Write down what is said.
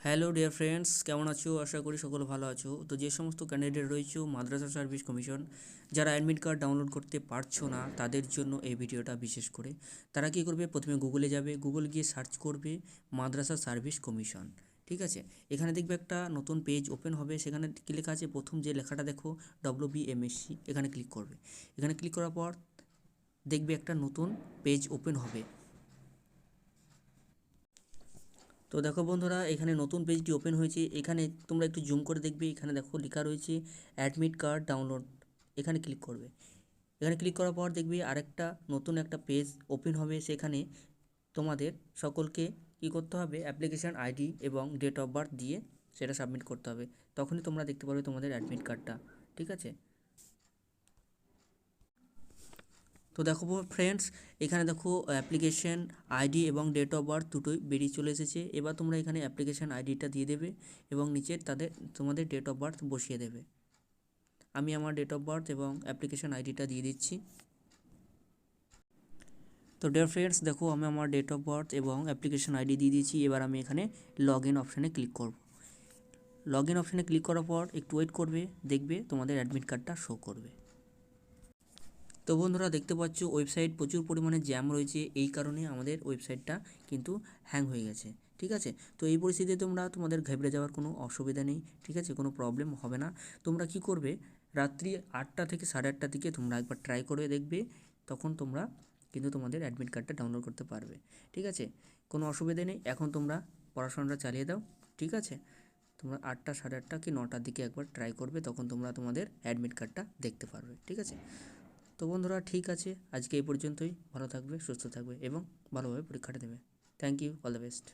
Hello dear friends, কেমন আছো? আশা করি সকলে ভালো আছো। তো যে সমস্ত ক্যান্ডিডেট রয়েছে মাদ্রাসা সার্ভিস কমিশন, যারা অ্যাডমিট কার্ড ডাউনলোড করতে পারছো না, তাদের জন্য এই ভিডিওটা বিশেষ করে। তারা কী করবে? প্রথমে গুগলে যাবে, গুগল গিয়ে সার্চ করবে মাদ্রাসা সার্ভিস কমিশন। ঠিক আছে, এখানে দেখবে একটা নতুন পেজ ওপেন হবে। সেখানে কী লেখা আছে? প্রথম যে লেখাটা দেখো WBMSC, এখানে ক্লিক করবে। এখানে ক্লিক করার পর দেখবে একটা নতুন পেজ ওপেন হবে। তো দেখো বন্ধুরা, এখানে নতুন পেজটি ওপেন হয়েছে। এখানে তোমরা একটু জুম করে দেখবে, এখানে দেখো লেখা রয়েছে অ্যাডমিট কার্ড ডাউনলোড। এখানে ক্লিক করবে। এখানে ক্লিক করার পর দেখবে আরেকটা নতুন একটা পেজ ওপেন হবে। সেখানে তোমাদের সকলকে কী করতে হবে? অ্যাপ্লিকেশান আইডি এবং ডেট অফ বার্থ দিয়ে সেটা সাবমিট করতে হবে। তখনই তোমরা দেখতে পারবে তোমাদের অ্যাডমিট কার্ডটা। ঠিক আছে, তো দেখো ফ্রেন্ডস, এখানে দেখো অ্যাপ্লিকেশন আইডি এবং ডেট অফ বার্থ দুটোই বেরিয়ে চলে এসেছে। এবার তোমরা এখানে অ্যাপ্লিকেশন আইডিটা দিয়ে দেবে এবং নিচে তোমাদের ডেট অফ বার্থ বসিয়ে দেবে। আমি আমার ডেট অফ বার্থ এবং অ্যাপ্লিকেশন আইডিটা দিয়ে দিচ্ছি। তো ডিয়ার ফ্রেন্ডস, দেখো আমি আমার ডেট অফ বার্থ এবং অ্যাপ্লিকেশন আইডি দিয়ে দিয়েছি। এবার আমি এখানে লগ ইন অপশানে ক্লিক করব। লগ ইন অপশানে ক্লিক করার পর একটু ওয়েট করবে, দেখবে তোমাদের অ্যাডমিট কার্ডটা শো করবে। তো বন্ধুরা, দেখতে পাচ্ছ ওয়েবসাইট প্রচুর পরিমাণে জ্যাম রয়েছে, এই কারণে আমাদের ওয়েবসাইটটা কিন্তু হ্যাং হয়ে গেছে। ঠিক আছে, তো এই পরিস্থিতিতে তোমাদের ঘাবড়ে যাওয়ার কোনো অসুবিধা নেই। ঠিক আছে, কোনো প্রবলেম হবে না। তোমরা কি করবে? রাত্রি 8টা থেকে 8:30টার দিকে তোমরা একবার ট্রাই করে দেখবে, তখন তোমরা কিন্তু তোমাদের অ্যাডমিট কার্ডটা ডাউনলোড করতে পারবে। ঠিক আছে, কোনো অসুবিধা নেই। এখন তোমরা পড়াশোনাটা চালিয়ে দাও। ঠিক আছে, তোমরা 8টা, 8:30 কি 9টার দিকে একবার ট্রাই করবে, তখন তোমরা তোমাদের অ্যাডমিট কার্ডটা দেখতে পারবে। ঠিক আছে, তো বন্ধুরা, ঠিক আছে, আজকে এই পর্যন্তই। ভালো থাকবে, সুস্থ থাকবে এবং ভালোভাবে পরীক্ষাটা দেবে। Thank you, all the best.